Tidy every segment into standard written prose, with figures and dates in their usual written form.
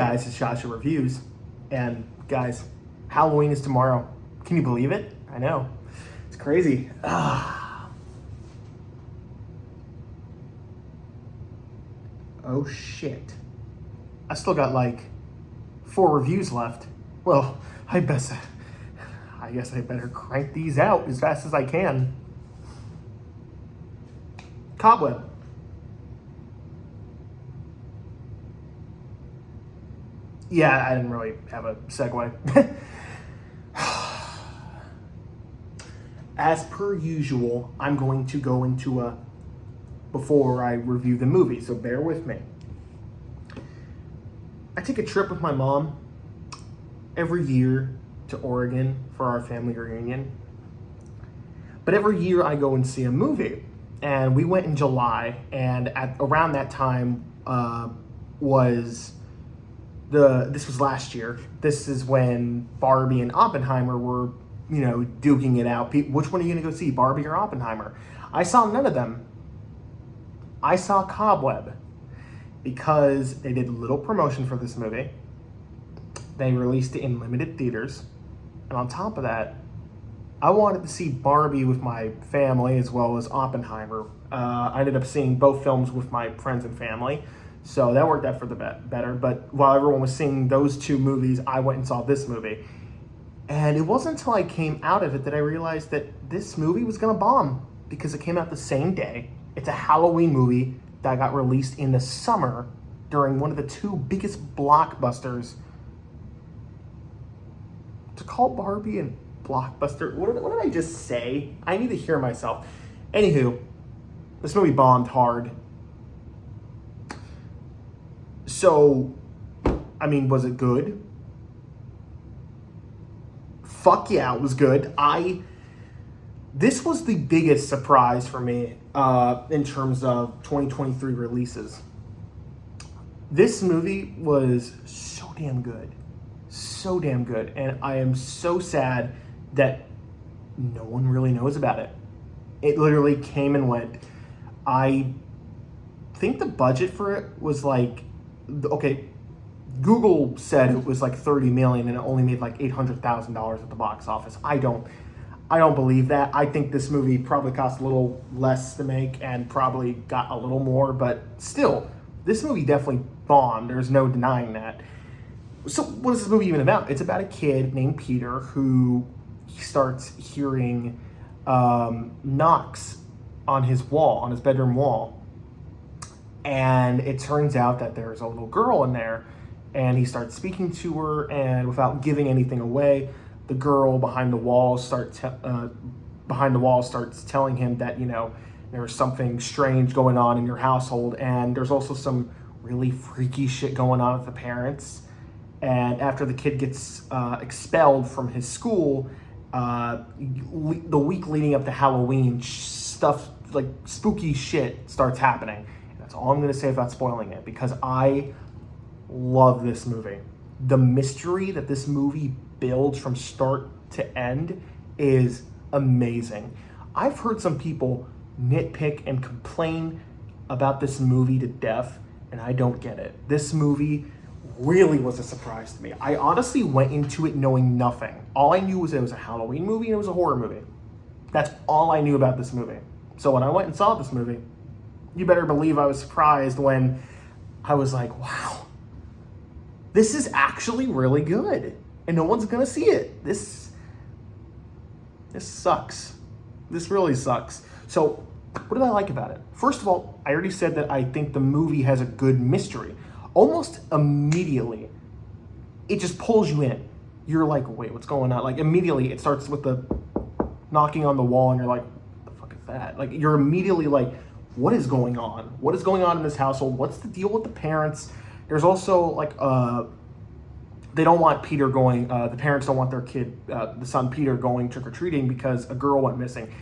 guys, it's Joshua Reviews, and guys, Halloween is tomorrow. Can you believe it? I know. It's crazy. Oh shit. I still got like 4 reviews left. Well, I guess I better crank these out as fast as I can. Cobweb. Yeah, I didn't really have a segue. As per usual, I'm going to go into before I review the movie, so bear with me. I take a trip with my mom every year to Oregon for our family reunion. But every year I go and see a movie. And we went in July, and around that time this was last year. This is when Barbie and Oppenheimer were, duking it out. Which one are you going to go see, Barbie or Oppenheimer? I saw none of them. I saw Cobweb because they did little promotion for this movie. They released it in limited theaters. And on top of that, I wanted to see Barbie with my family as well as Oppenheimer. I ended up seeing both films with my friends and family. So that worked out for the better. But while everyone was seeing those 2 movies, I went and saw this movie. And it wasn't until I came out of it that I realized that this movie was going to bomb because it came out the same day. It's a Halloween movie that got released in the summer during one of the 2 biggest blockbusters. To call Barbie and blockbuster, what did I just say? I need to hear myself. Anywho, this movie bombed hard. So, was it good? Fuck yeah, it was good. This was the biggest surprise for me in terms of 2023 releases. This movie was so damn good. So damn good. And I am so sad that no one really knows about it. It literally came and went. I think the budget for it was Google said it was like 30 million and it only made like $800,000 at the box office. I don't believe that. I think this movie probably cost a little less to make and probably got a little more, but still, this movie definitely bombed. There's no denying that. So what is this movie even about? It's about a kid named Peter who starts hearing knocks on his wall, on his bedroom wall. And it turns out that there's a little girl in there, and he starts speaking to her, and without giving anything away, the girl behind the wall starts telling him that, there's something strange going on in your household, and there's also some really freaky shit going on with the parents. And after the kid gets expelled from his school, the week leading up to Halloween, stuff like spooky shit starts happening. That's all I'm going to say without spoiling it, because I love this movie. The mystery that this movie builds from start to end is amazing. I've heard some people nitpick and complain about this movie to death, and I don't get it. This movie really was a surprise to me. I honestly went into it knowing nothing. All I knew was it was a Halloween movie and it was a horror movie. That's all I knew about this movie. So when I went and saw this movie, you better believe I was surprised when I was like, wow, this is actually really good. And no one's gonna see it. This sucks. This really sucks. So what did I like about it? First of all, I already said that I think the movie has a good mystery. Almost immediately, it just pulls you in. You're like, wait, what's going on? Like immediately it starts with the knocking on the wall and you're like, what the fuck is that? Like you're immediately like, what is going on? What is going on in this household? What's the deal with the parents? There's also like, they don't want Peter going, the parents don't want their kid, the son Peter going trick-or-treating because a girl went missing.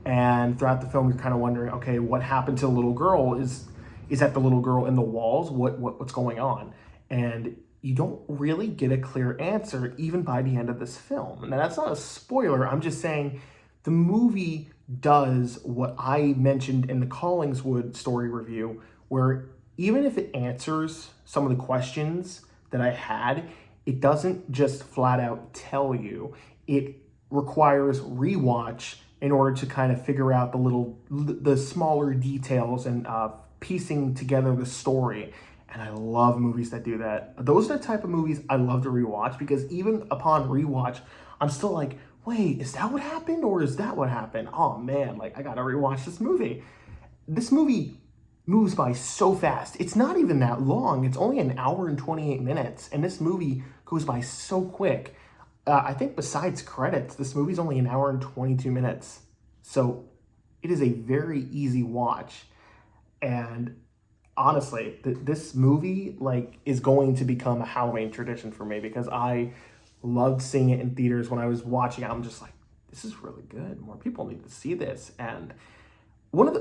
And throughout the film, you're kind of wondering, okay, what happened to the little girl? Is that the little girl in the walls? What's going on? And you don't really get a clear answer even by the end of this film. Now, that's not a spoiler. I'm just saying the movie does what I mentioned in the Collingswood story review, where even if it answers some of the questions, that I had, it doesn't just flat out tell you. It requires rewatch in order to kind of figure out the smaller details and piecing together the story. And I love movies that do that. Those are the type of movies I love to rewatch, because even upon rewatch, I'm still like, wait, is that what happened, or is that what happened? Oh man, like I gotta rewatch this movie. This movie moves by so fast. It's not even that long. It's only an hour and 28 minutes, and this movie goes by so quick. I think besides credits, this movie's only an hour and 22 minutes. So it is a very easy watch. And honestly, this movie like is going to become a Halloween tradition for me, because I loved seeing it in theaters. When I was watching it, I'm just like, this is really good. More people need to see this. And one of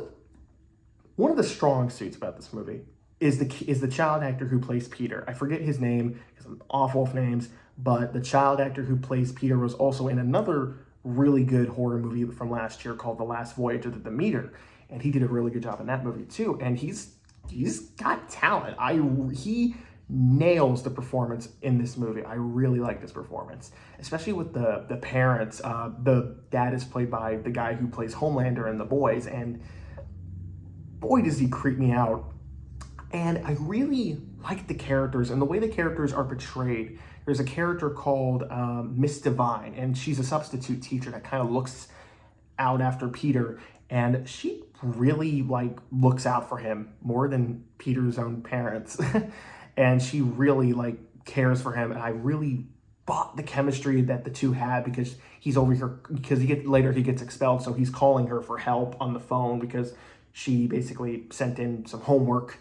the strong suits about this movie is the child actor who plays Peter. I forget his name because I'm awful with names, but the child actor who plays Peter was also in another really good horror movie from last year called The Last Voyage of the Demeter, and he did a really good job in that movie too. And he's got talent. He nails the performance in this movie. I really like this performance, especially with the parents. The dad is played by the guy who plays Homelander in The Boys, and boy does he creep me out. And I really like the characters and the way the characters are portrayed. There's a character called Miss Divine, and she's a substitute teacher that kind of looks out after Peter, and she really like looks out for him more than Peter's own parents. And she really like cares for him, and I really bought the chemistry that the two had, because he's over here because later he gets expelled, so he's calling her for help on the phone because she basically sent in some homework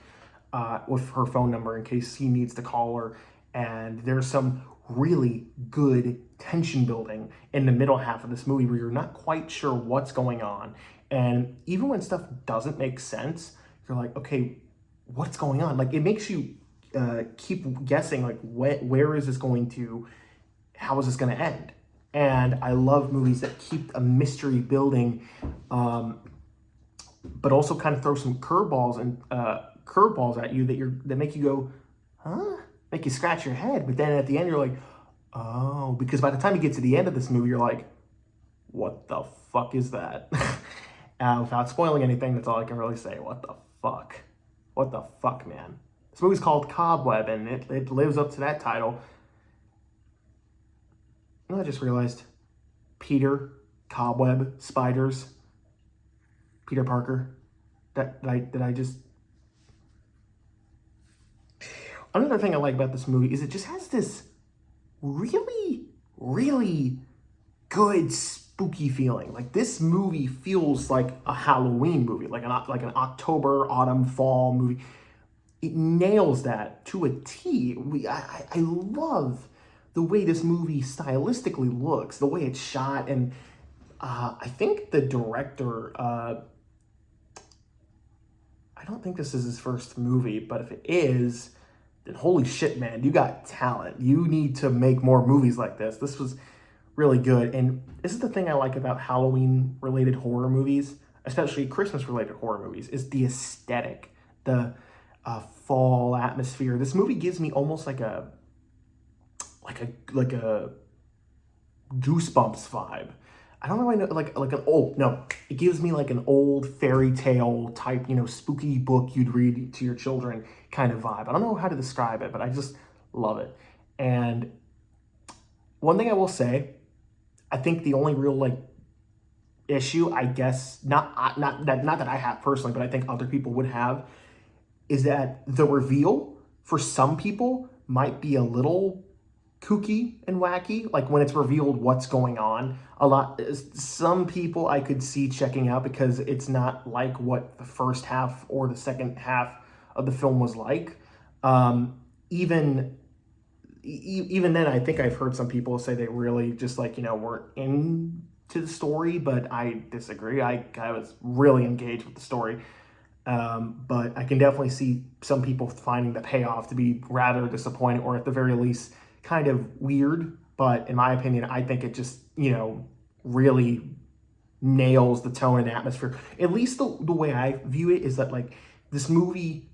with her phone number in case he needs to call her. And there's some really good tension building in the middle half of this movie where you're not quite sure what's going on. And even when stuff doesn't make sense, you're like, okay, what's going on? Like, it makes you keep guessing, like, where is this going to, how is this going to end? And I love movies that keep a mystery building, but also kind of throw some curveballs at you that make you go, huh? Make you scratch your head. But then at the end, you're like, oh, because by the time you get to the end of this movie, you're like, what the fuck is that? Without spoiling anything, that's all I can really say. What the fuck? What the fuck, man? This movie's called Cobweb, and it lives up to that title. And I just realized, Peter, Cobweb, spiders, Peter Parker. Did I just... Another thing I like about this movie is it just has this really, really good spooky feeling. Like, this movie feels like a Halloween movie, like an October, autumn, fall movie. It nails that to a T. I love the way this movie stylistically looks, the way it's shot, and I think the director, I don't think this is his first movie, but if it is, then holy shit, man, you got talent. You need to make more movies like this. This was really good. And this is the thing I like about Halloween-related horror movies, especially Christmas-related horror movies, is the aesthetic, the fall atmosphere. This movie gives me almost like a Goosebumps vibe. I don't know why, it gives me like an old fairy tale type, spooky book you'd read to your children kind of vibe. I don't know how to describe it, but I just love it. And one thing I will say, I think the only real issue, I guess, not that I have personally, but I think other people would have, is that the reveal for some people might be a little kooky and wacky, like when it's revealed what's going on. Some people I could see checking out because it's not like what the first half or the second half of the film was like. Even then, I think I've heard some people say they really just weren't into the story, but I disagree. I was really engaged with the story. But I can definitely see some people finding the payoff to be rather disappointing, or at the very least kind of weird. But in my opinion, I think it just, really nails the tone and atmosphere. At least the way I view it is that this movie,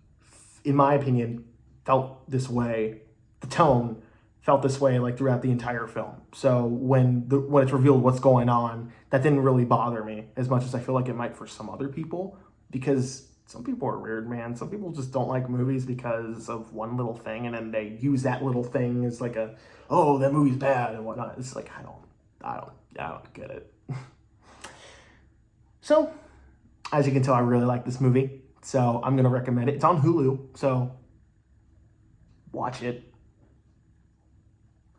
in my opinion, felt this way the tone felt this way like throughout the entire film. So when it's revealed what's going on, that didn't really bother me as much as I feel like it might for some other people, because some people are weird, man. Some people just don't like movies because of one little thing, and then they use that little thing as like a, oh, that movie's bad and whatnot. It's like I don't get it. So, as you can tell, I really like this movie, so I'm gonna recommend it. It's on Hulu, so watch it.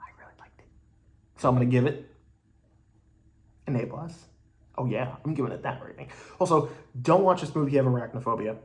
I really liked it, so I'm gonna give it an A+. Oh yeah, I'm giving it that rating. Also, don't watch this movie if you have arachnophobia.